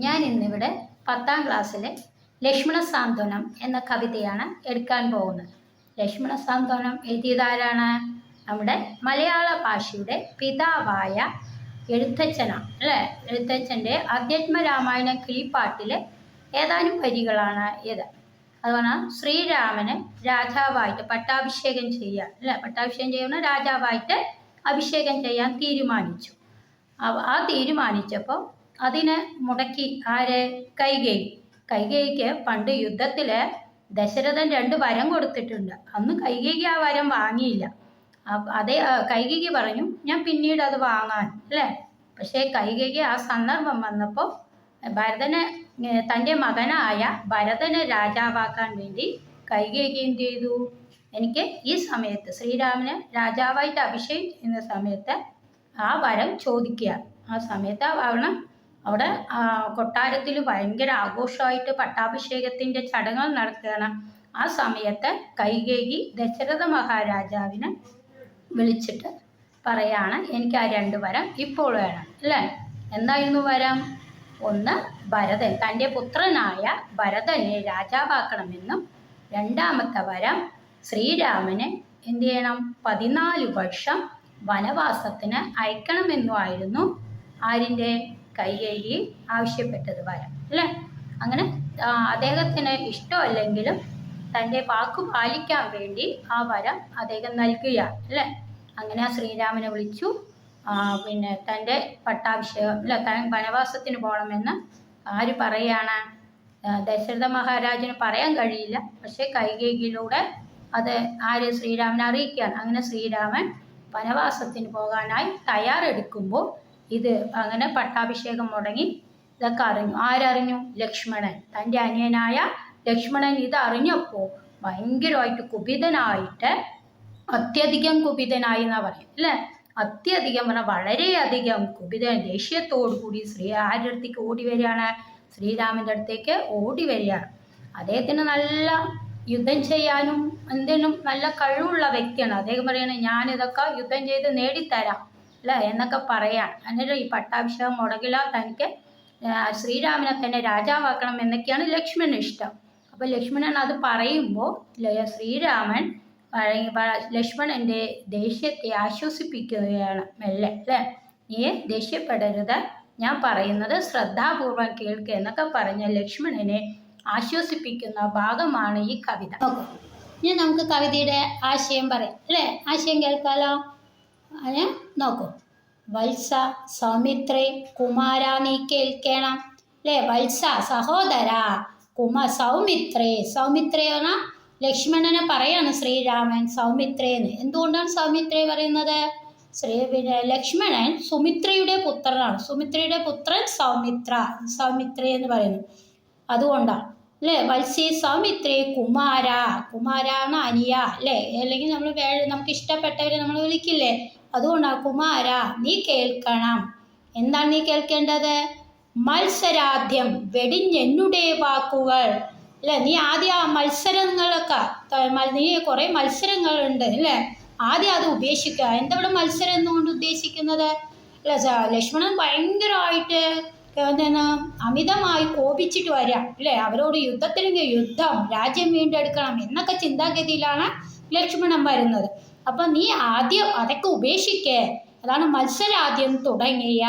ഞാൻ ഇന്നിവിടെ 10ാം ക്ലാസ്സിലെ ലക്ഷ്മണ സാന്ത്വനം എന്ന കവിതയാണ് എടുക്കാൻ പോകുന്നത്. ലക്ഷ്മണ സാന്ത്വനം എഴുതിയതാരാണ്? നമ്മുടെ മലയാള ഭാഷയുടെ പിതാവായ എഴുത്തച്ഛനാണ് അല്ലേ. എഴുത്തച്ഛൻ്റെ അധ്യാത്മരാമായണ കിളിപ്പാട്ടിലെ ഏതാനും വരികളാണ് ഇത്. അതുപോലെ ശ്രീരാമനെ രാജാവായിട്ട് പട്ടാഭിഷേകം ചെയ്യാൻ അല്ലേ, പട്ടാഭിഷേകം ചെയ്യുന്ന രാജാവായിട്ട് അഭിഷേകം ചെയ്യാൻ തീരുമാനിച്ചു. ആ തീരുമാനിച്ചപ്പോൾ അതിനെ മുടക്കി ആര്? കൈകേയിക്ക് പണ്ട് യുദ്ധത്തിൽ ദശരഥൻ 2 വരം കൊടുത്തിട്ടുണ്ട്. അന്ന് കൈകേയി ആ വരം വാങ്ങിയില്ല. അതേ കൈകേയി പറഞ്ഞു ഞാൻ പിന്നീട് അത് വാങ്ങാൻ അല്ലേ. പക്ഷേ കൈകേയി ആ സന്ദർഭം വന്നപ്പോൾ ഭരതനെ, തൻ്റെ മകനായ ഭരതനെ രാജാവാക്കാൻ വേണ്ടി കൈകേയി എന്ത് ചെയ്തു? എനിക്ക് ഈ സമയത്ത് ശ്രീരാമനെ രാജാവായിട്ട് അഭിഷേകം ചെയ്യുന്ന സമയത്ത് ആ വരം ചോദിക്കുക. ആ സമയത്ത് അവിടെ കൊട്ടാരത്തിൽ ഭയങ്കര ആഘോഷമായിട്ട് പട്ടാഭിഷേകത്തിൻ്റെ ചടങ്ങുകൾ നടക്കുകയാണ്. ആ സമയത്ത് കൈകേയി ദശരഥ മഹാരാജാവിനെ വിളിച്ചിട്ട് പറയാണ് എനിക്ക് ആ 2 വരം ഇപ്പോൾ വേണം അല്ലേ. എന്തായിരുന്നു വരം? ഒന്ന്, ഭരതൻ തൻ്റെ പുത്രനായ ഭരതനെ രാജാവാക്കണമെന്നും, രണ്ടാമത്തെ വരം ശ്രീരാമനെ എന്ത് ചെയ്യണം? 14 വർഷം വനവാസത്തിന് അയക്കണമെന്നുമായിരുന്നു ആരിൻ്റെ? കൈകേയി ആവശ്യപ്പെട്ടത് വരം അല്ലേ. അങ്ങനെ അദ്ദേഹത്തിന് ഇഷ്ടമല്ലെങ്കിലും തൻ്റെ വാക്കു പാലിക്കാൻ വേണ്ടി ആ വരം അദ്ദേഹം നൽകുകയാണ് അല്ലേ. അങ്ങനെ ആ ശ്രീരാമനെ വിളിച്ചു. പിന്നെ തൻ്റെ പട്ടാഭിഷേകം അല്ല, താൻ വനവാസത്തിന് പോകണമെന്ന് ആര് പറയാണ്? ദശരഥ മഹാരാജന് പറയാൻ കഴിയില്ല. പക്ഷേ കൈകേയിയിലൂടെ അത് ആര്? ശ്രീരാമനെ അറിയിക്കുകയാണ്. അങ്ങനെ ശ്രീരാമൻ വനവാസത്തിന് പോകാനായി തയ്യാറെടുക്കുമ്പോൾ ഇത് അങ്ങനെ പട്ടാഭിഷേകം മുടങ്ങി. ഇതൊക്കെ അറിഞ്ഞു. ആരറിഞ്ഞു? ലക്ഷ്മണൻ. തൻ്റെ അനിയനായ ലക്ഷ്മണൻ ഇത് അറിഞ്ഞപ്പോൾ ഭയങ്കരമായിട്ട് കുപിതനായിട്ട്, അത്യധികം കുപിതനായി എന്നാ പറയും അല്ലേ. അത്യധികം പറഞ്ഞാൽ വളരെയധികം കുപിതൻ, ദേഷ്യത്തോടു കൂടി ആരുടെ അടുത്തേക്ക് ഓടി വരികയാണ്? ശ്രീരാമൻ്റെ അടുത്തേക്ക് ഓടി വരികയാണ്. അദ്ദേഹത്തിന് നല്ല യുദ്ധം ചെയ്യാനും എന്തിനും നല്ല കഴിവുള്ള വ്യക്തിയാണ്. അദ്ദേഹം പറയണേ ഞാനിതൊക്കെ യുദ്ധം ചെയ്ത് നേടിത്തരാം അല്ലേ എന്നൊക്കെ പറയാം. എന്നിട്ട് ഈ പട്ടാഭിഷേകം മുടങ്ങില്ല, തനിക്ക് ശ്രീരാമനെ തന്നെ രാജാവാക്കണം എന്നൊക്കെയാണ് ലക്ഷ്മണന് ഇഷ്ടം. അപ്പോൾ ലക്ഷ്മണൻ അത് പറയുമ്പോൾ ശ്രീരാമൻ ലക്ഷ്മണൻ്റെ ദേഷ്യത്തെ ആശ്വസിപ്പിക്കുകയാണ് മെല്ലെ അല്ലേ. നീ ദേഷ്യപ്പെടരുത്, ഞാൻ പറയുന്നത് ശ്രദ്ധാപൂർവം കേൾക്കുക എന്നൊക്കെ പറഞ്ഞ ലക്ഷ്മണനെ ആശ്വസിപ്പിക്കുന്ന ഭാഗമാണ് ഈ കവിത. ഇനി നമുക്ക് കവിതയുടെ ആശയം പറയാം അല്ലേ. ആശയം കേൾക്കാലോ. അതിന് നോക്കൂ. വത്സ സൗമിത്രേ കുമാര നീ കേൾക്കണം അല്ലേ. വത്സ സഹോദര, സൗമിത്രേ പറഞ്ഞാൽ ലക്ഷ്മണനെ പറയാണ് ശ്രീരാമൻ സൗമിത്രേന്ന്. എന്തുകൊണ്ടാണ് സൗമിത്രേ പറയുന്നത്? ലക്ഷ്മണൻ സുമിത്രയുടെ പുത്രനാണ്. സുമിത്രയുടെ പുത്രൻ സൗമിത്രേ എന്ന് പറയുന്നു. അതുകൊണ്ടാണ് അല്ലേ. വത്സേ സൗമിത്രേ കുമാരാണ് അനിയ അല്ലേ. അല്ലെങ്കിൽ നമുക്ക് ഇഷ്ടപ്പെട്ടവരെ നമ്മൾ വിളിക്കില്ലേ, അതുകൊണ്ടാണ് കുമാര നീ കേൾക്കണം. എന്താണ് നീ കേൾക്കേണ്ടത്? മത്സരാദ്യം വെടിഞ്ഞെന്നുടെ വാക്കുകൾ അല്ലേ. നീ ആദ്യം ആ മത്സരങ്ങളൊക്കെ, നീ കുറേ മത്സരങ്ങളുണ്ട് അല്ലേ, ആദ്യം അത് ഉപേക്ഷിക്കുക. എന്താ ഇവിടെ മത്സരം എന്നുകൊണ്ട് ഉദ്ദേശിക്കുന്നത്? അല്ല, ലക്ഷ്മണൻ ഭയങ്കരമായിട്ട് അമിതമായി കോപിച്ചിട്ട് വരാം അല്ലേ. അവരോട് യുദ്ധത്തിലെങ്കിൽ യുദ്ധം, രാജ്യം വീണ്ടെടുക്കണം എന്നൊക്കെ ചിന്താഗതിയിലാണ് ലക്ഷ്മണൻ വരുന്നത്. അപ്പം നീ ആദ്യം അതൊക്കെ ഉപേക്ഷിക്കേ. അതാണ് മത്സരാദ്യം തുടങ്ങിയ.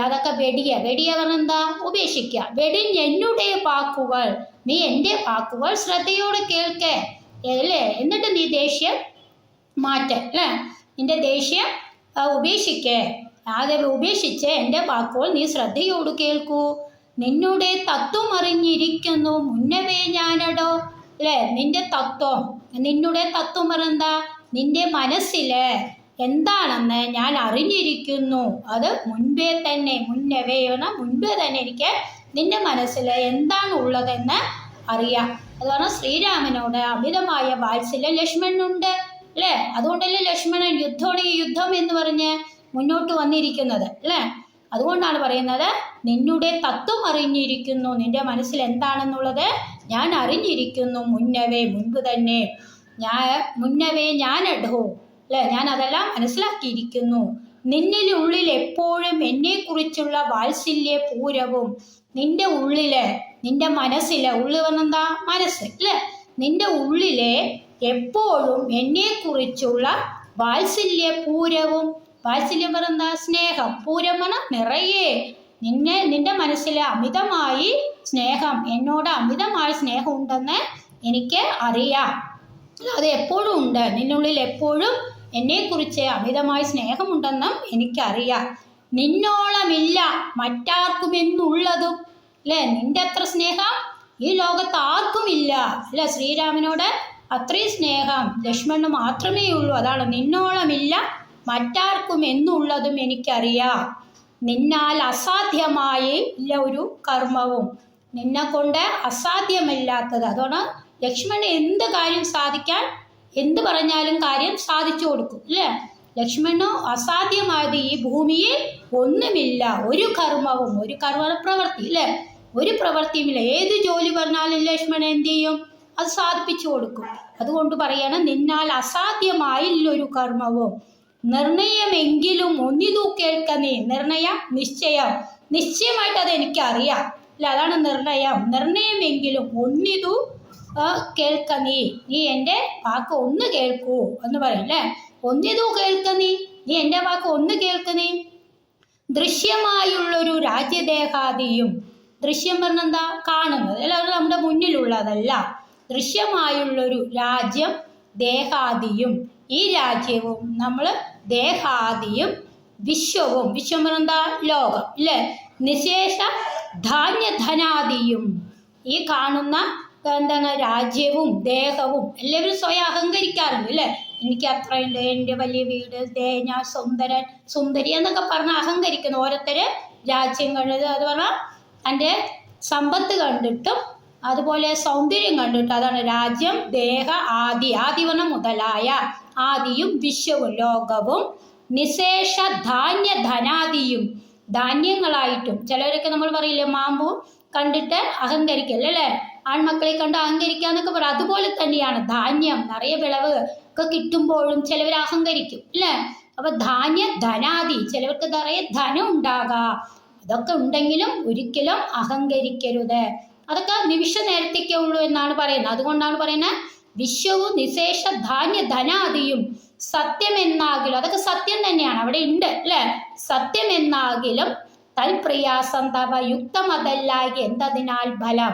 അതൊക്കെ വെടിയ പറഞ്ഞെന്താ? ഉപേക്ഷിക്കുക. വെടിഞ്ഞെന്നുടെ വാക്കുകൾ, നീ എൻ്റെ വാക്കുകൾ ശ്രദ്ധയോടെ കേൾക്കേ അല്ലേ. എന്നിട്ട് നീ ദേഷ്യം മാറ്റ അല്ലേ. നിന്റെ ദേഷ്യം ഉപേക്ഷിക്കേ. ആദ്യം ഉപേക്ഷിച്ച് എൻ്റെ വാക്കുകൾ നീ ശ്രദ്ധയോട് കേൾക്കൂ. നിന്നുടെ തത്വം അറിഞ്ഞിരിക്കുന്നു മുന്നവേ ഞാനടോ അല്ലേ. നിന്റെ തത്വം പറഞ്ഞെന്താ? നിന്റെ മനസ്സിൽ എന്താണെന്ന് ഞാൻ അറിഞ്ഞിരിക്കുന്നു. അത് മുൻപേ തന്നെ എനിക്ക് നിന്റെ മനസ്സിൽ എന്താണ് ഉള്ളതെന്ന് അറിയാം. അതാണ് ശ്രീരാമനോട് അമിതമായ വാത്സല്യം ലക്ഷ്മണനുണ്ട് അല്ലേ. അതുകൊണ്ടല്ലേ ലക്ഷ്മണൻ യുദ്ധം എന്ന് പറഞ്ഞ് മുന്നോട്ട് വന്നിരിക്കുന്നത് അല്ലേ. അതുകൊണ്ടാണ് പറയുന്നത് നിന്നുടെ തത്വം അറിഞ്ഞിരിക്കുന്നു, നിന്റെ മനസ്സിൽ എന്താണെന്നുള്ളത് ഞാൻ അറിഞ്ഞിരിക്കുന്നു. മുൻപ് തന്നെ ഞാനടോ അല്ലേ, ഞാൻ അതെല്ലാം മനസ്സിലാക്കിയിരിക്കുന്നു. നിന്നിലുള്ളിൽ എപ്പോഴും എന്നെക്കുറിച്ചുള്ള വാത്സല്യ പൂരവും. നിന്റെ ഉള്ളില്, നിന്റെ മനസ്സില്, ഉള്ളു പറഞ്ഞെന്താ മനസ്സ് അല്ലേ, നിന്റെ ഉള്ളിലെ എപ്പോഴും എന്നെക്കുറിച്ചുള്ള വാത്സല്യ പൂരവും. വാത്സല്യം പറഞ്ഞ സ്നേഹം, പൂരം പറഞ്ഞ നിറയെ. നിന്റെ മനസ്സിൽ അമിതമായി സ്നേഹം, എന്നോട് അമിതമായ സ്നേഹം ഉണ്ടെന്ന് എനിക്ക് അറിയാം. അത് എപ്പോഴും ഉണ്ട്, നിന്നുള്ളിൽ എപ്പോഴും എന്നെക്കുറിച്ച് അമിതമായ സ്നേഹമുണ്ടെന്നും എനിക്കറിയാം. നിന്നോളമില്ല മറ്റാർക്കും എന്നുള്ളതും അല്ലേ, നിന്റെ അത്ര സ്നേഹം ഈ ലോകത്ത് ആർക്കുമില്ല അല്ല. ശ്രീരാമനോട് അത്രയും സ്നേഹം ലക്ഷ്മണന് മാത്രമേ ഉള്ളൂ. അതാണ് നിന്നോളമില്ല മറ്റാർക്കും എന്നുള്ളതും എനിക്കറിയാം. നിന്നാൽ അസാധ്യമായി ഇല്ല ഒരു കർമ്മവും, നിന്നെ കൊണ്ട് അസാധ്യമല്ലാത്തത്. അതുകൊണ്ട് ലക്ഷ്മണൻ എന്ത് കാര്യം സാധിക്കാൻ, എന്ത് പറഞ്ഞാലും കാര്യം സാധിച്ചു കൊടുക്കും അല്ലേ. ലക്ഷ്മണന് അസാധ്യമായത് ഈ ഭൂമിയിൽ ഒന്നുമില്ല. ഒരു കർമ്മവും, ഒരു കർമ്മ പ്രവൃത്തി അല്ലേ, ഒരു പ്രവൃത്തിയുമില്ല. ഏത് ജോലി പറഞ്ഞാലും ലക്ഷ്മണൻ എന്ത് ചെയ്യും, അത് സാധിപ്പിച്ചു കൊടുക്കും. അതുകൊണ്ട് പറയാണ് നിന്നാൽ അസാധ്യമായില്ലൊരു കർമ്മവും. നിർണയമെങ്കിലും ഒന്നിതു കേൾക്ക നീ. നിർണയം നിശ്ചയം, നിശ്ചയമായിട്ട് അത് എനിക്കറിയാം അല്ല, അതാണ് നിർണയം. നിർണയമെങ്കിലും ഒന്നിതു കേൾക്ക നീ, നീ എൻ്റെ വാക്ക് ഒന്ന് കേൾക്കൂ എന്ന് പറയും അല്ലേ. ഒന്നിതു കേൾക്ക നീ, നീ എൻ്റെ വാക്ക് ഒന്ന് കേൾക്ക നീ. ദൃശ്യമായുള്ളൊരു രാജ്യദേഹാദിയും. ദൃശ്യം പറഞ്ഞെന്താ കാണുന്നത് അല്ല, അത് നമ്മുടെ മുന്നിലുള്ളതല്ല. ദൃശ്യമായുള്ളൊരു രാജ്യം ദേഹാദിയും, ഈ രാജ്യവും നമ്മൾ ദേഹാദിയും വിശ്വവും. വിശ്വം പറഞ്ഞെന്താ ലോകം അല്ലേ. നിശേഷ ധാന്യധനാദിയും, ഈ കാണുന്ന എന്താണ് രാജ്യവും ദേഹവും. എല്ലാവരും സ്വയം അഹങ്കരിക്കാറുണ്ട് അല്ലേ. എനിക്ക് അത്രയുണ്ട്, എൻ്റെ വലിയ വീട്, ഞാൻ സുന്ദരൻ സുന്ദരി എന്നൊക്കെ പറഞ്ഞ് അഹങ്കരിക്കുന്നു. ഓരോരുത്തര് രാജ്യം കണ്ടത്, അത് പറഞ്ഞാൽ എൻ്റെ സമ്പത്ത് കണ്ടിട്ടും അതുപോലെ സൗന്ദര്യം കണ്ടിട്ടും. അതാണ് രാജ്യം, ദേഹ, ആദി. ആദി പറഞ്ഞ മുതലായ, ആദിയും വിശ്വവും ലോകവും. നിശേഷ ധാന്യ ധനാദിയും, ധാന്യങ്ങളായിട്ടും. ചിലവരൊക്കെ നമ്മൾ പറയില്ലേ മാമ്പു കണ്ടിട്ട് അഹങ്കരിക്കല്ലേ അല്ലേ, ആൺമക്കളെ കണ്ട് അഹങ്കരിക്കാന്നൊക്കെ പറയും. അതുപോലെ തന്നെയാണ് ധാന്യം, നിറയെ വിളവ് ഒക്കെ കിട്ടുമ്പോഴും ചിലവർ അഹങ്കരിക്കും അല്ലേ. അപ്പൊ ധാന്യ ധനാദി, ചിലവർക്ക് നിറയെ ധനം ഉണ്ടാകാം. അതൊക്കെ ഉണ്ടെങ്കിലും ഒരിക്കലും അഹങ്കരിക്കരുത്. അതൊക്കെ നിമിഷ നേരത്തേക്കേ ഉള്ളൂ എന്നാണ് പറയുന്നത്. അതുകൊണ്ടാണ് പറയുന്നത് വിശ്വവും നിശേഷ ധാന്യ ധനാദിയും സത്യമെന്നാകിലും. അതൊക്കെ സത്യം തന്നെയാണ്, അവിടെ ഉണ്ട് അല്ലേ. സത്യമെന്നാകിലും തൽപ്രയാസം തവ യുക്തമതല്ലായി എന്തതിനാൽ ഫലം.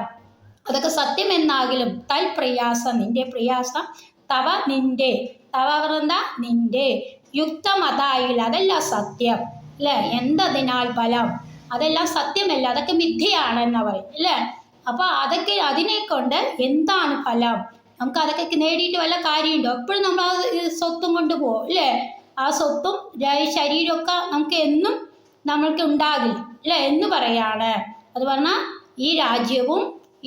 അതൊക്കെ സത്യമെന്നാകിലും തൽപ്രയാസം, നിന്റെ പ്രയാസം, തവ നിന്റെ, തവ പറഞ്ഞാ നിന്റെ, യുക്തമതായില്ല അതല്ല സത്യം അല്ലേ. എന്തതിനാൽ ഫലം, അതെല്ലാം സത്യമല്ല, അതൊക്കെ മിഥ്യയാണെന്ന് പറയും അല്ലേ. അപ്പൊ അതൊക്കെ അതിനെ കൊണ്ട് എന്താണ് ഫലം, നമുക്ക് അതൊക്കെ നേടിയിട്ട് വല്ല കാര്യമുണ്ടോ. എപ്പോഴും നമ്മൾ ആ സ്വത്തും കൊണ്ട് പോകും അല്ലേ. ആ സ്വത്തും ശരീരമൊക്കെ നമുക്ക് എന്നും നമ്മൾക്ക് ഉണ്ടാകില്ല അല്ലേ എന്ന് പറയാണ്. അത് പറഞ്ഞാൽ ഈ രാജ്യവും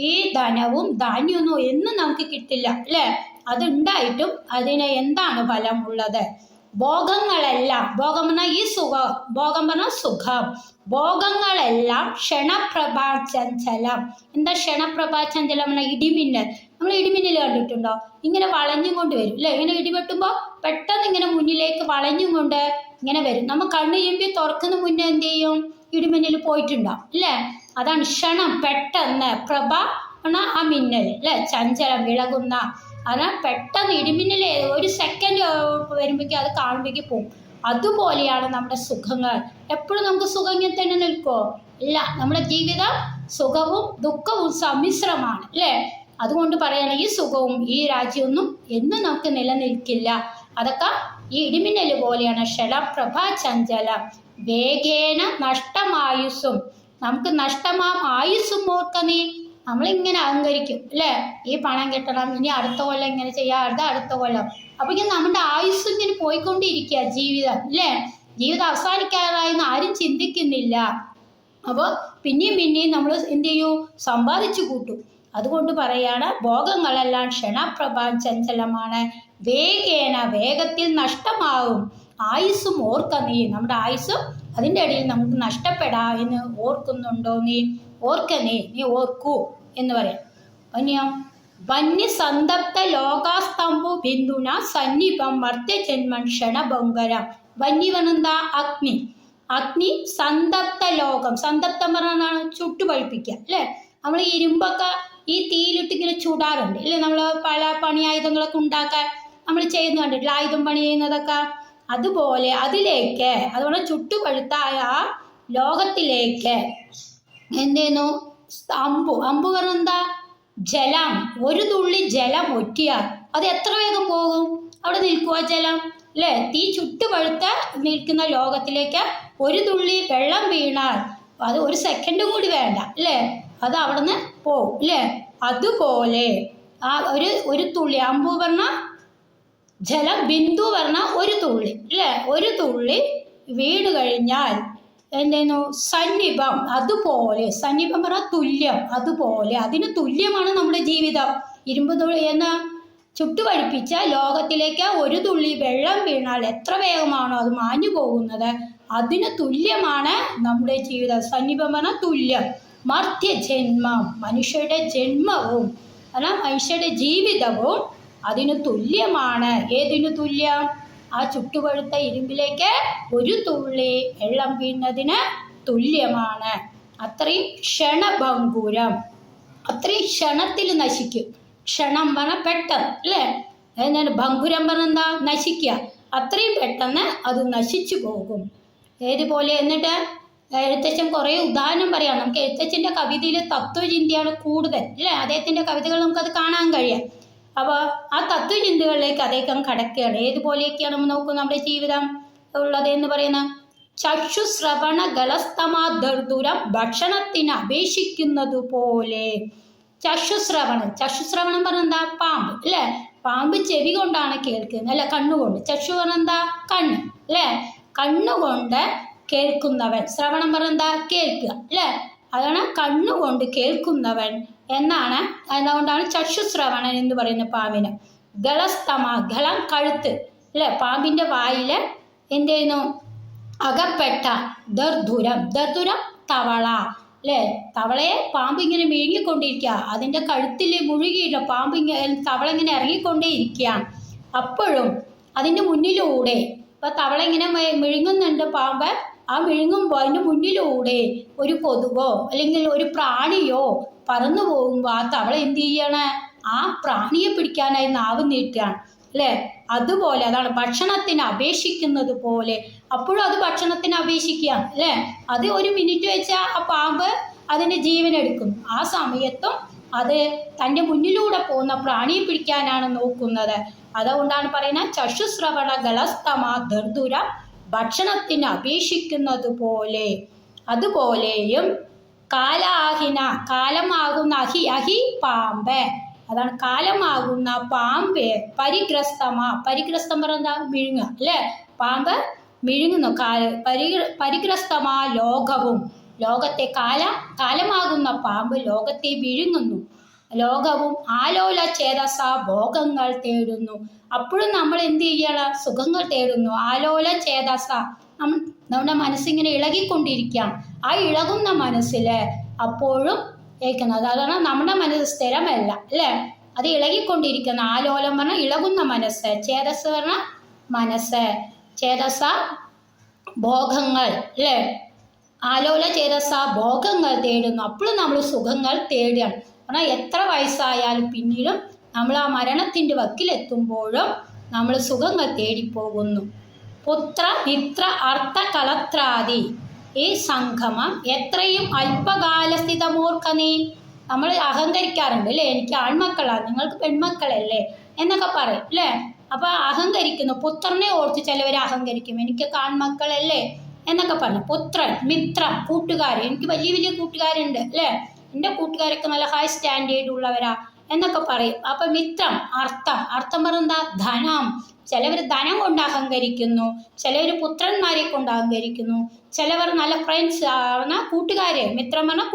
ഈ ധനവും ധാന്യമൊന്നും എന്നും നമുക്ക് കിട്ടില്ല അല്ലേ. അതുണ്ടായിട്ടും അതിന് എന്താണ് ഫലം ഉള്ളത്. ഭോഗങ്ങളെല്ലാം, ഭോഗം പറഞ്ഞാൽ ഈ സുഖം, ഭോഗം പറഞ്ഞാൽ സുഖം. ഭോഗങ്ങളെല്ലാം ക്ഷണപ്രഭാചഞ്ചലം. എന്താ ക്ഷണപ്രഭാചഞ്ചലം പറഞ്ഞാൽ ഇടിമിന്നൽ. നമ്മൾ ഇടിമിന്നൽ കണ്ടിട്ടുണ്ടോ, ഇങ്ങനെ വളഞ്ഞും കൊണ്ട് വരും അല്ലേ. ഇങ്ങനെ ഇടിവെട്ടുമ്പോൾ പെട്ടെന്ന് ഇങ്ങനെ മുന്നിലേക്ക് വളഞ്ഞും കൊണ്ട് ഇങ്ങനെ വരും. നമ്മൾ കണ്ണ് ചെമ്പി തുറക്കുന്ന മുന്നേ എന്ത് ചെയ്യും, ഇടിമിന്നൽ പോയിട്ടുണ്ടാവും അല്ലേ. അതാണ് ക്ഷണം, പെട്ടെന്ന്. പ്രഭ പറഞ്ഞാൽ ആ മിന്നൽ അല്ലേ, ചഞ്ചലം വിളകുന്ന. അതാണ് പെട്ടെന്ന് ഇടിമിന്നൽ ഒരു സെക്കൻഡ് വരുമ്പോഴേക്കും അത് കാണുമ്പോഴേക്കും പോകും. അതുപോലെയാണ് നമ്മുടെ സുഖങ്ങൾ. എപ്പോഴും നമുക്ക് സുഖം ഇങ്ങനെ തന്നെ നിൽക്കുമോ, ഇല്ല. നമ്മുടെ ജീവിതം സുഖവും ദുഃഖവും സമ്മിശ്രമാണ് അല്ലേ. അതുകൊണ്ട് പറയണ ഈ സുഖവും ഈ രാജ്യമൊന്നും എന്നും നമുക്ക് നിലനിൽക്കില്ല. അതൊക്കെ ഈ ഇടിമിന്നൽ പോലെയാണ്. ക്ഷണപ്രഭ ചഞ്ചലം വേഗേന നഷ്ടമായുസ്സും, നമുക്ക് നഷ്ടമാം ആയുസ്സും ഓർക്ക നീ. നമ്മളിങ്ങനെ അഹങ്കരിക്കും അല്ലേ, ഈ പണം കിട്ടണം, ഇനി അടുത്ത കൊല്ലം ഇങ്ങനെ ചെയ്യാം, അടുത്ത കൊല്ലം. അപ്പൊ ഇങ്ങനെ നമ്മുടെ ആയുസ് ഇങ്ങനെ പോയിക്കൊണ്ടിരിക്കുക ജീവിതം അല്ലേ. ജീവിതം അവസാനിക്കാറായെന്ന് ആരും ചിന്തിക്കുന്നില്ല. അപ്പോൾ പിന്നെയും നമ്മൾ എന്ത് ചെയ്യൂ, സമ്പാദിച്ചു കൂട്ടും. അതുകൊണ്ട് പറയാണ് ഭോഗങ്ങളെല്ലാം ക്ഷണപ്രഭാചഞ്ചലമാണ്, വേഗേന വേഗത്തിൽ നഷ്ടമാവും, ആയുസ്സും ഓർക്ക നീ. നമ്മുടെ ആയുസ്സും അതിൻ്റെ ഇടയിൽ നമുക്ക് നഷ്ടപ്പെടാ എന്ന് ഓർക്കുന്നുണ്ടോ നീ, ഓർക്ക നീ ഓർക്കൂ എന്ന് പറയാം. അന്യം വന്യസന്തപ്ത ലോകാസ്തംഭു ബിന്ദുന സന്നിപം മർത്യജന്മൻ ക്ഷണഭംഗരം. വന്നി പറഞ്ഞെന്താ അഗ്നി. അഗ്നി സന്തപ്ത ലോകം. സന്തപ്തം പറഞ്ഞാൽ ചുട്ടുപഴിപ്പിക്കുക അല്ലേ. നമ്മൾ ഇരുമ്പൊക്കെ ഈ തീയിലിട്ട് ഇങ്ങനെ ചുടാറുണ്ട് അല്ലേ. നമ്മൾ പല പണിയായുധങ്ങളൊക്കെ ഉണ്ടാക്കാൻ നമ്മൾ ചെയ്യുന്ന കണ്ടിട്ടില്ല, ആയുധം പണി ചെയ്യുന്നതൊക്കെ. അതുപോലെ അതിലേക്ക്, അതുപോലെ ചുട്ടുപഴുത്തായ ആ ലോകത്തിലേക്ക് എന്തേന്നു അമ്പു പറഞ്ഞെന്താ ജലം. ഒരു തുള്ളി ജലം ഒറ്റിയാൽ അത് എത്ര വേഗം പോകും? അവിടെ നിൽക്കുക ജലം അല്ലേ. തീ ചുട്ടുപഴുത്ത നിൽക്കുന്ന ലോകത്തിലേക്ക് ഒരു തുള്ളി വെള്ളം വീണാൽ അത് ഒരു സെക്കൻഡ് കൂടി വേണ്ട അല്ലേ, അത് അവിടെ നിന്ന് പോവും അല്ലേ. അതുപോലെ ആ ഒരു തുള്ളി, അമ്പു പറഞ്ഞ ജലം, ബിന്ദു പറഞ്ഞ ഒരു തുള്ളി അല്ലേ. ഒരു തുള്ളി വീണ് കഴിഞ്ഞാൽ എന്തേന്നു സന്നിപം. അതുപോലെ സന്നിപം പറഞ്ഞാൽ തുല്യം. അതുപോലെ അതിന് തുല്യമാണ് നമ്മുടെ ജീവിതം. ഇരുമ്പ് തുള്ളി എന്ന ചുട്ടുപഴിപ്പിച്ച ലോകത്തിലേക്ക് ഒരു തുള്ളി വെള്ളം വീണാൽ എത്ര വേഗമാണോ അത് മാഞ്ഞു പോകുന്നത്, അതിന് തുല്യമാണ് നമ്മുടെ ജീവിതം. സന്നിപം പറഞ്ഞാൽ തുല്യം. മർത്യജന്മം, മനുഷ്യരുടെ ജന്മവും അല്ല മനുഷ്യരുടെ ജീവിതവും അതിന് തുല്യമാണ്. ഏതിനു തുല്യം? ആ ചുട്ടുപഴുത്ത ഇരുമ്പിലേക്ക് ഒരു തുള്ളി വെള്ളം വീണതിന് തുല്യമാണ്. അത്രയും ക്ഷണഭംഗുരം, അത്രയും ക്ഷണത്തിൽ നശിക്കും. ക്ഷണം പറഞ്ഞാൽ പെട്ടെന്ന് അല്ലേ. എന്താണ് ഭംഗുരം പറഞ്ഞെന്താ നശിക്കുക. അത്രയും പെട്ടെന്ന് അത് നശിച്ചു പോകും. ഏതുപോലെ എന്നിട്ട് എഴുത്തച്ഛൻ കുറേ ഉദാഹരണം പറയാം. നമുക്ക് എഴുത്തച്ഛൻ്റെ കവിതയിൽ തത്വചിന്തയാണ് കൂടുതൽ അല്ലേ. അദ്ദേഹത്തിൻ്റെ കവിതകൾ നമുക്കത് കാണാൻ കഴിയാം. അപ്പോൾ ആ തത്വചിന്തകളിലേക്ക് അദ്ദേഹം കടക്കുകയാണ്. ഏതുപോലെയൊക്കെയാണ് നമ്മൾ നോക്കും നമ്മുടെ ജീവിതം ഉള്ളത് എന്ന് പറയുന്നത്. ചക്ഷുശ്രവണ ഗളസ്തമാദർദുരം ഭക്ഷണത്തിന് അപേക്ഷിക്കുന്നത് പോലെ. ചക്ഷുശ്രവണം പറഞ്ഞെന്താ പാമ്പ് അല്ലേ. പാമ്പ് ചെവി കൊണ്ടാണ് കേൾക്കുന്നത് അല്ലെ, കണ്ണുകൊണ്ട്. ചക്ഷു പറഞ്ഞെന്താ കണ്ണ് അല്ലേ. കണ്ണുകൊണ്ട് കേൾക്കുന്നവൻ. ശ്രവണം പറഞ്ഞെന്താ കേൾക്കുക അല്ലേ. അതാണ് കണ്ണുകൊണ്ട് കേൾക്കുന്നവൻ എന്നാണ്. അതുകൊണ്ടാണ് ചക്ഷുശ്രവണൻ എന്ന് പറയുന്നത് പാമ്പിന്. ഗളസ്തമ, ഗളം കഴുത്ത് അല്ലേ. പാമ്പിൻ്റെ വായിൽ എന്ത് ചെയ്യുന്നു അകപ്പെട്ട. ദർദുരം തവള അല്ലേ. തവളയെ പാമ്പ് ഇങ്ങനെ വിഴുങ്ങിക്കൊണ്ടിരിക്കുക. അതിൻ്റെ കഴുത്തിൽ മുഴുകിയില്ല, പാമ്പ് തവള ഇങ്ങനെ ഇറങ്ങിക്കൊണ്ടേ ഇരിക്കുകയാണ്. അപ്പോഴും അതിൻ്റെ മുന്നിലൂടെ ഇപ്പം തവള ഇങ്ങനെ വിഴുങ്ങുന്നുണ്ട് പാമ്പ്. ആ വിഴുങ്ങുമ്പോൾ അതിൻ്റെ മുന്നിലൂടെ ഒരു കൊതുകോ അല്ലെങ്കിൽ ഒരു പ്രാണിയോ പറന്നു പോകുമ്പോൾ ആ തവള എന്ത് ചെയ്യാണ്? ആ പ്രാണിയെ പിടിക്കാനായി നാവ് നീട്ടുകയാണ് അല്ലേ. അതുപോലെ അതാണ് ഭക്ഷണത്തിന് അപേക്ഷിക്കുന്നത് പോലെ. അപ്പോഴും അത് ഭക്ഷണത്തിന് അപേക്ഷിക്കുകയാണ് അല്ലേ. അത് ഒരു മിനിറ്റ് വെച്ചാൽ ആ പാമ്പ് അതിൻ്റെ ജീവനെടുക്കും. ആ സമയത്തും അത് തൻ്റെ മുന്നിലൂടെ പോകുന്ന പ്രാണിയെ പിടിക്കാനാണ് നോക്കുന്നത്. അതുകൊണ്ടാണ് പറയുന്നത് ചക്ഷുശ്രവണ ഗളസ്തമ ദർദുര ഭക്ഷണത്തിന് അപേക്ഷിക്കുന്നത് പോലെ. അതുപോലെയും കാലാഹിന, കാലമാകുന്ന അഹി പാമ്പ്. അതാണ് കാലമാകുന്ന പാമ്പ്. പരിഗ്രസ്തം പറഞ്ഞാ വിഴുങ്ങുക അല്ലേ. പാമ്പ് വിഴുങ്ങുന്നു. പരിഗ്രസ്തമാ ലോകവും, ലോകത്തെ കാലമാകുന്ന പാമ്പ് ലോകത്തെ വിഴുങ്ങുന്നു. ലോകവും ആലോല ചേതസ ഭോഗങ്ങൾ തേടുന്നു. അപ്പോഴും നമ്മൾ എന്ത് ചെയ്യണം? സുഖങ്ങൾ തേടുന്നു. ആലോല ചേതസ, നമ്മുടെ മനസ്സിങ്ങനെ ഇളകിക്കൊണ്ടിരിക്കുകയാണ്. ആ ഇളകുന്ന മനസ്സിൽ അപ്പോഴും ഏൽക്കുന്നത്. അതാണ് നമ്മുടെ മനസ്സ് സ്ഥിരമല്ല അല്ലേ. അത് ഇളകിക്കൊണ്ടിരിക്കുന്ന. ആലോലം പറഞ്ഞാൽ ഇളകുന്ന മനസ്സ്, ചേതസ് പറഞ്ഞാൽ മനസ്സ്, ചേതസ ഭോഗങ്ങൾ അല്ലേ. ആലോല ചേതസ ഭോഗങ്ങൾ തേടുന്നു. അപ്പോഴും നമ്മൾ സുഖങ്ങൾ തേടുകയാണ്. കാരണം എത്ര വയസ്സായാലും പിന്നീടും നമ്മൾ ആ മരണത്തിൻ്റെ വക്കിലെത്തുമ്പോഴും നമ്മൾ സുഖങ്ങൾ തേടിപ്പോകുന്നു. പുത്ര മിത്ര അർത്ഥ കളത്രാദി ഈ സംഗമം എത്രയും അല്പകാലസ്ഥിതമോർക്ക നീ. നമ്മൾ അഹങ്കരിക്കാറുണ്ട് അല്ലേ. എനിക്ക് ആൺമക്കളാണ്, നിങ്ങൾക്ക് പെൺമക്കളല്ലേ എന്നൊക്കെ പറയും അല്ലേ. അപ്പോൾ അഹങ്കരിക്കുന്നു. പുത്രനെ ഓർത്ത് ചിലവർ അഹങ്കരിക്കും. എനിക്ക് ആൺമക്കളല്ലേ എന്നൊക്കെ പറഞ്ഞു. പുത്രൻ, മിത്രം, കൂട്ടുകാർ. എനിക്ക് വലിയ വലിയ കൂട്ടുകാരുണ്ട് അല്ലേ. എൻ്റെ കൂട്ടുകാരൊക്കെ നല്ല ഹൈ സ്റ്റാൻഡേർഡ് ഉള്ളവരാ എന്നൊക്കെ പറയും. അപ്പം മിത്രം, അർത്ഥം പറഞ്ഞാ ധനം. ചിലവർ ധനം കൊണ്ട് അഹങ്കരിക്കുന്നു, ചിലവർ പുത്രന്മാരെ കൊണ്ട് അഹങ്കരിക്കുന്നു, ചിലവർ നല്ല ഫ്രണ്ട്സ് പറഞ്ഞാൽ കൂട്ടുകാരെ. മിത്രം പറഞ്ഞാൽ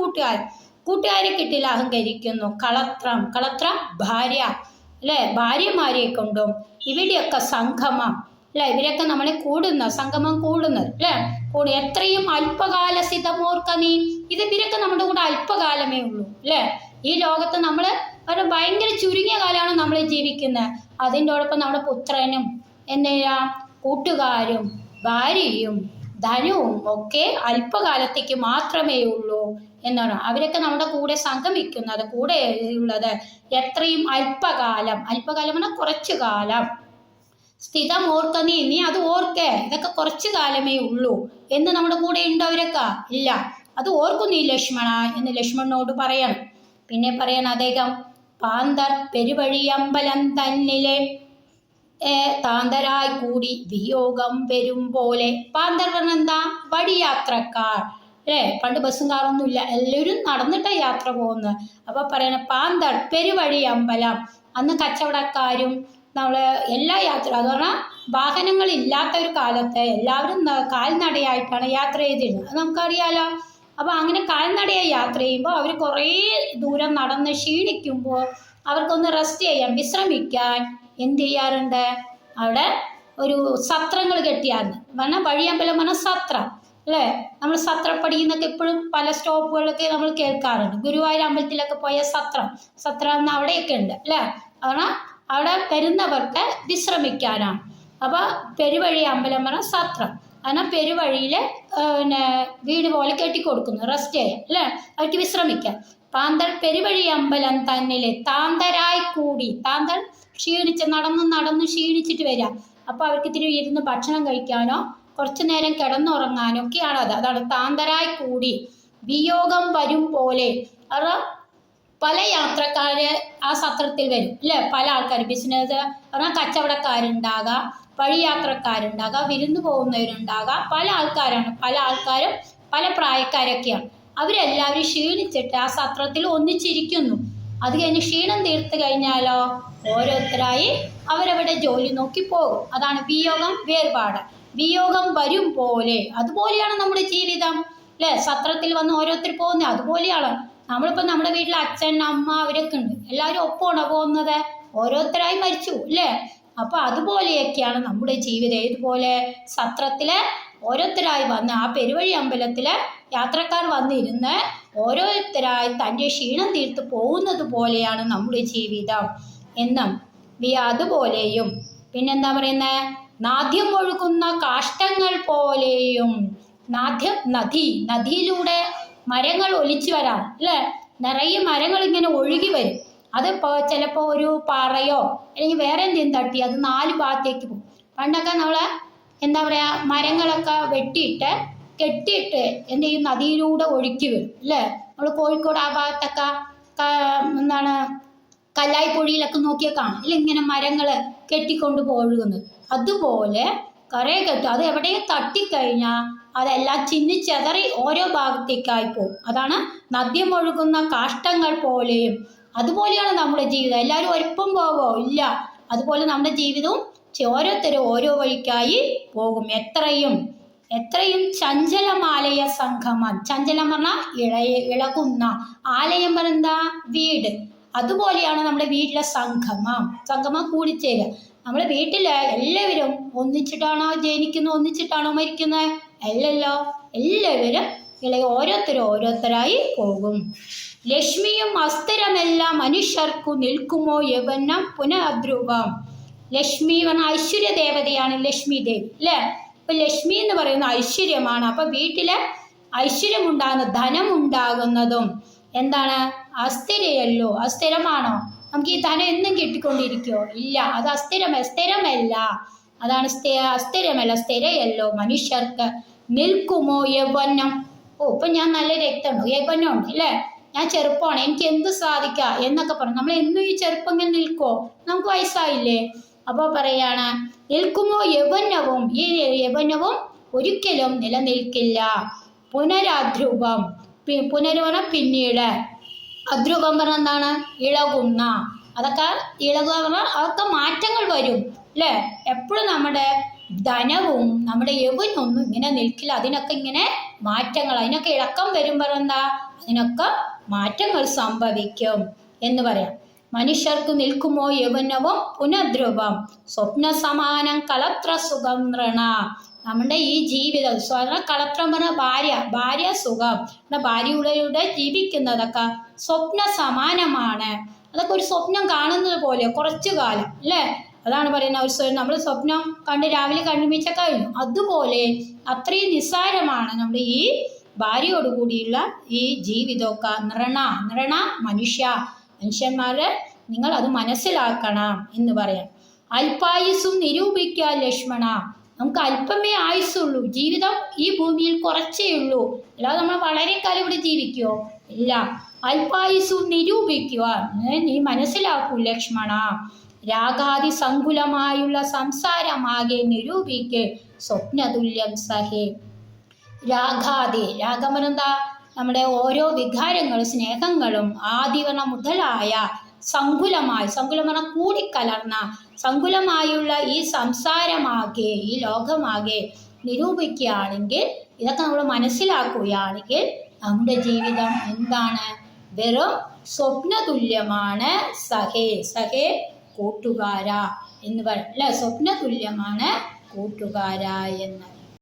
കൂട്ടുകാരെ കിട്ടില്ല അഹങ്കരിക്കുന്നു. കളത്രം ഭാര്യ അല്ലേ. ഭാര്യമാരെ കൊണ്ടും ഇവിടെയൊക്കെ സംഗമം അല്ലേ. ഇവരൊക്കെ നമ്മളെ സംഗമം കൂടുന്നത് അല്ലേ. എത്രയും അല്പകാലസ്ഥിതമോർക്ക നീ. ഇവരൊക്കെ നമ്മുടെ കൂടെ അല്പകാലമേ ഉള്ളൂ അല്ലേ. ഈ ലോകത്ത് നമ്മൾ ഒരു ഭയങ്കര ചുരുങ്ങിയ കാലമാണ് നമ്മൾ ജീവിക്കുന്നത്. അതിൻ്റോടൊപ്പം നമ്മുടെ പുത്രനും കൂട്ടുകാരും ഭാര്യയും ധനവും ഒക്കെ അല്പകാലത്തേക്ക് മാത്രമേ ഉള്ളൂ എന്നാണ്. അവരൊക്കെ നമ്മുടെ കൂടെ സംഗമിക്കുന്നത്, കൂടെ ഉള്ളത് എത്രയും അല്പകാലം. അല്പകാലം പറഞ്ഞാൽ കുറച്ചു കാലം. സ്ഥിതം ഓർക്ക നീ അത് ഓർക്കേ, ഇതൊക്കെ കുറച്ചു കാലമേ ഉള്ളൂ എന്ന് നമ്മുടെ കൂടെ ഉണ്ടോ അവരൊക്കെ? ഇല്ല. അത് ഓർക്കു നീ ലക്ഷ്മണ എന്ന് ലക്ഷ്മണനോട് പറയണം. പിന്നെ പറയണം അദ്ദേഹം പാന്തർ പെരുവഴിയമ്പലം തന്നിലെ താന്തരായി കൂടി വിയോഗം വരും പോലെ. പാന്തർ പറഞ്ഞെന്താ? വഴിയാത്രക്കാർ അല്ലേ? പണ്ട് ബസ്സും കാറൊന്നും ഇല്ല, എല്ലാവരും നടന്നിട്ടാണ് യാത്ര പോകുന്നത്. അപ്പൊ പറയണ പാന്തർ പെരുവഴി അമ്പലം. അന്ന് കച്ചവടക്കാരും നമ്മൾ എല്ലാ യാത്ര, അത് പറഞ്ഞാൽ വാഹനങ്ങളില്ലാത്ത ഒരു കാലത്ത് എല്ലാവരും കാൽനടയായിട്ടാണ് യാത്ര ചെയ്തിരുന്നത്. അത് നമുക്കറിയാലോ. അപ്പോൾ അങ്ങനെ കാൽനടയായി യാത്ര ചെയ്യുമ്പോൾ അവർ കുറേ ദൂരം നടന്ന് ക്ഷീണിക്കുമ്പോൾ അവർക്കൊന്ന് റെസ്റ്റ് ചെയ്യാൻ, വിശ്രമിക്കാൻ എന്ത് ചെയ്യാറുണ്ട്? അവിടെ ഒരു സത്രങ്ങൾ കെട്ടിയായിരുന്നു. പറഞ്ഞാൽ വഴിയമ്പലം പറഞ്ഞാൽ സത്രം അല്ലേ? നമ്മൾ സത്രപ്പടി എന്നൊക്കെ എപ്പോഴും പല സ്റ്റോപ്പുകളൊക്കെ നമ്മൾ കേൾക്കാറുണ്ട്. ഗുരുവായൂർ അമ്പലത്തിലൊക്കെ പോയ സത്രം എന്ന് അവിടെയൊക്കെ ഉണ്ട് അല്ലേ? പറഞ്ഞാൽ അവിടെ വരുന്നവർക്ക് വിശ്രമിക്കാനാണ്. അപ്പോൾ പെരുവഴി അമ്പലം പറഞ്ഞാൽ സത്രം. എന്നാൽ പെരുവഴിയിൽ പിന്നെ വീട് പോലെ കെട്ടിക്കൊടുക്കുന്നു, റെസ്റ്റ് ചെയ്യാം അല്ലേ? അവർക്ക് വിശ്രമിക്കാം. പാന്തർ പെരുവഴി അമ്പലം തന്നിലെ താന്തരായി കൂടി. താന്തർ ക്ഷീണിച്ച് നടന്ന് ക്ഷീണിച്ചിട്ട് വരിക. അപ്പോൾ അവർക്ക് ഇത്തിരി ഇരുന്ന് ഭക്ഷണം കഴിക്കാനോ കുറച്ചു നേരം കിടന്നുറങ്ങാനോ ഒക്കെയാണ് അതാണ് താന്തരായി കൂടി വിയോഗം വരും പോലെ. കാരണം പല യാത്രക്കാര് ആ സത്രത്തിൽ വരും അല്ലേ? പല ആൾക്കാർ ബിസിനസ് പറഞ്ഞാൽ കച്ചവടക്കാരുണ്ടാകാം, വഴിയാത്രക്കാരുണ്ടാകാം, വിരുന്ന് പോകുന്നവരുണ്ടാകാം. പല ആൾക്കാരും പല പ്രായക്കാരൊക്കെയാണ്. അവരെല്ലാവരും ക്ഷീണിച്ചിട്ട് ആ സത്രത്തിൽ ഒന്നിച്ചിരിക്കുന്നു. അത് കഴിഞ്ഞ് ക്ഷീണം തീർത്ത് കഴിഞ്ഞാലോ ഓരോരുത്തരായി അവരവിടെ ജോലി നോക്കി പോകും. അതാണ് വിയോഗം, വേർപാട്. വിയോഗം വരും പോലെ. അതുപോലെയാണ് നമ്മുടെ ജീവിതം അല്ലേ? സത്രത്തിൽ വന്ന് ഓരോരുത്തർ പോകുന്നത് അതുപോലെയാണ്. നമ്മളിപ്പോൾ നമ്മുടെ വീട്ടിൽ അച്ഛൻ അമ്മ അവരൊക്കെ ഉണ്ട്, എല്ലാവരും ഒപ്പമാണോ പോകുന്നത്? ഓരോരുത്തരായി മരിച്ചു അല്ലേ? അപ്പോൾ അതുപോലെയൊക്കെയാണ് നമ്മുടെ ജീവിതം. ഇതുപോലെ സത്രത്തില് ഓരോരുത്തരായി വന്ന് ആ പെരുവഴി അമ്പലത്തില് യാത്രക്കാർ വന്നിരുന്ന് ഓരോരുത്തരായി തൻ്റെ ക്ഷീണം തീർത്ത് പോകുന്നത് പോലെയാണ് നമ്മുടെ ജീവിതം എന്നും അതുപോലെയും. പിന്നെന്താ പറയുന്നത്? നാദ്യം ഒഴുകുന്ന കാഷ്ടങ്ങൾ പോലെയും. നാദ്യം നദിയിലൂടെ മരങ്ങൾ ഒലിച്ചു വരാം അല്ലേ? നിറയെ മരങ്ങൾ ഇങ്ങനെ ഒഴുകി വരും. അത് ചിലപ്പോൾ ഒരു പാറയോ അല്ലെങ്കിൽ വേറെ എന്തെങ്കിലും തട്ടി അത് 4 ഭാഗത്തേക്ക് പോകും. പണ്ടൊക്കെ നമ്മൾ എന്താ പറയുക, മരങ്ങളൊക്കെ വെട്ടിയിട്ട് കെട്ടിയിട്ട് എന്ത് ചെയ്യും, നദിയിലൂടെ ഒഴുക്കി വരും അല്ലേ? നമ്മൾ കോഴിക്കോട് ആ ഭാഗത്തൊക്കെ എന്താണ് കല്ലായിപ്പൊഴിയിലൊക്കെ നോക്കിയാൽ കാണാം ഇല്ല, ഇങ്ങനെ മരങ്ങൾ കെട്ടിക്കൊണ്ട് ഒഴുകുന്നത്. അതുപോലെ കരയെ കെട്ടും. അത് എവിടെയും തട്ടിക്കഴിഞ്ഞാൽ അതെല്ലാം ചിന്നിച്ചെതറി ഓരോ ഭാഗത്തേക്കായി പോകും. അതാണ് നദ്യം ഒഴുകുന്ന കാഷ്ടങ്ങൾ പോലെയും. അതുപോലെയാണ് നമ്മുടെ ജീവിതം. എല്ലാവരും ഒരപ്പം പോവോ? ഇല്ല. അതുപോലെ നമ്മുടെ ജീവിതവും ഓരോരുത്തരും ഓരോ വഴിക്കായി പോകും. എത്രയും ചഞ്ചലമാലയ സംഗമം. ചഞ്ചലം പറഞ്ഞാൽ ഇളകുന്ന, ആലയം പറഞ്ഞാ വീട്. അതുപോലെയാണ് നമ്മുടെ വീട്ടിലെ സംഗമം കൂടിച്ചേരുക. നമ്മുടെ വീട്ടിൽ എല്ലാവരും ഒന്നിച്ചിട്ടാണോ ജനിക്കുന്നത്, ഒന്നിച്ചിട്ടാണോ മരിക്കുന്നത്? അല്ലല്ലോ. എല്ലാവരും ഓരോരുത്തരായി പോകും. ലക്ഷ്മിയും അസ്ഥിരമെല്ലാം മനുഷ്യർക്കു നിൽക്കുമോ യവനം പുനഃധ്രുവം. ലക്ഷ്മി പറഞ്ഞാൽ ഐശ്വര്യ ദേവതയാണ് ലക്ഷ്മി ദേവി അല്ലേ? ഇപ്പൊ ലക്ഷ്മി എന്ന് പറയുന്ന ഐശ്വര്യമാണ്. അപ്പൊ വീട്ടില് ഐശ്വര്യമുണ്ടാകുന്ന ധനം ഉണ്ടാകുന്നതും എന്താണ്? അസ്ഥിരയല്ലോ. അസ്ഥിരമാണോ? നമുക്ക് ഈ ധനം എന്നും കിട്ടിക്കൊണ്ടിരിക്കുമോ? ഇല്ല. അത് സ്ഥിരമല്ല. അതാണ് അസ്ഥിരമല്ല, സ്ഥിരയല്ലോ മനുഷ്യർക്ക്. നിൽക്കുമോ യൗവനം. ഇപ്പൊ ഞാൻ നല്ല രക്തമുണ്ടോ, യൗവനം ഉണ്ട് അല്ലേ? ഞാൻ ചെറുപ്പമാണ്, എനിക്ക് എന്ത് സാധിക്കാം എന്നൊക്കെ പറഞ്ഞു നമ്മൾ എന്നും ഈ ചെറുപ്പം ഇങ്ങനെ നിൽക്കുമോ? നമുക്ക് വയസ്സായില്ലേ? അപ്പോൾ പറയാണ് നിൽക്കുമോ യൗവനവും. ഈ യൗവനവും ഒരിക്കലും നിലനിൽക്കില്ല. പുനരധ്രുവം. പുനരുവന പിന്നീട്. അധ്രുവം പറഞ്ഞാൽ എന്താണ്? ഇളകുന്ന. അതൊക്കെ ഇളകുക പറഞ്ഞാൽ അതൊക്കെ മാറ്റങ്ങൾ വരും അല്ലേ? എപ്പോഴും നമ്മുടെ ധനവും നമ്മുടെ യൗവനമൊന്നും ഇങ്ങനെ നിൽക്കില്ല. അതിനൊക്കെ ഇങ്ങനെ മാറ്റങ്ങൾ, അതിനൊക്കെ ഇളക്കം വരുമ്പോൾ എന്താ? അതിനൊക്കെ മാറ്റങ്ങൾ സംഭവിക്കും എന്ന് പറയാം. മനുഷ്യർക്ക് നിൽക്കുമോ യൗവനവും പുനഃധ്രുവം. സ്വപ്ന സമാനം കളത്ര സുഖം നൃണ. നമ്മുടെ ഈ ജീവിതം കളത്രം പറഞ്ഞ ഭാര്യ സുഖം. ഭാര്യയുടെ ജീവിക്കുന്നതൊക്കെ സ്വപ്ന സമാനമാണ്. അതൊക്കെ ഒരു സ്വപ്നം കാണുന്നത് പോലെ കുറച്ചു കാലം അല്ലേ? അതാണ് പറയുന്നത്, ഒരു നമ്മൾ സ്വപ്നം കണ്ട് രാവിലെ കണ്ണുമീച്ച കഴിഞ്ഞു. അതുപോലെ അത്രയും നിസ്സാരമാണ് നമ്മുടെ ഈ ഭാര്യയോടുകൂടിയുള്ള ഈ ജീവിതമൊക്കെ. നൃണ മനുഷ്യന്മാരെ നിങ്ങൾ അത് മനസ്സിലാക്കണം എന്ന് പറയാം. അല്പായുസ്സും നിരൂപിക്കുക ലക്ഷ്മണ. നമുക്ക് അല്പമേ ആയുസ്സുള്ളൂ, ജീവിതം ഈ ഭൂമിയിൽ കുറച്ചേ ഉള്ളൂ, അല്ലാതെ നമ്മൾ വളരെ കാലം ഇവിടെ ജീവിക്കുമോ? ഇല്ല. അല്പായുസ്സും നിരൂപിക്കുക, നീ മനസ്സിലാക്കൂ ലക്ഷ്മണ. രാഗാദി സങ്കുലമായുള്ള സംസാരമാകെ നിരൂപിക്ക് സ്വപ്നതുല്യം സഹേ. രാഗമെന്താ? നമ്മുടെ ഓരോ വികാരങ്ങളും സ്നേഹങ്ങളും ആദിവന മുതലായ സങ്കുലം പറഞ്ഞാൽ കൂടിക്കലർന്ന സങ്കുലമായുള്ള ഈ സംസാരമാകെ, ഈ ലോകമാകെ നിരൂപിക്കുകയാണെങ്കിൽ, ഇതൊക്കെ നമ്മൾ മനസ്സിലാക്കുകയാണെങ്കിൽ നമ്മുടെ ജീവിതം എന്താണ്? വെറും സ്വപ്നതുല്യമാണ്. സഹേ കൂട്ടുകാര എന്ന് പറയും അല്ലെ, സ്വപ്നതുല്യമാണ് കൂട്ടുകാര എന്ന്.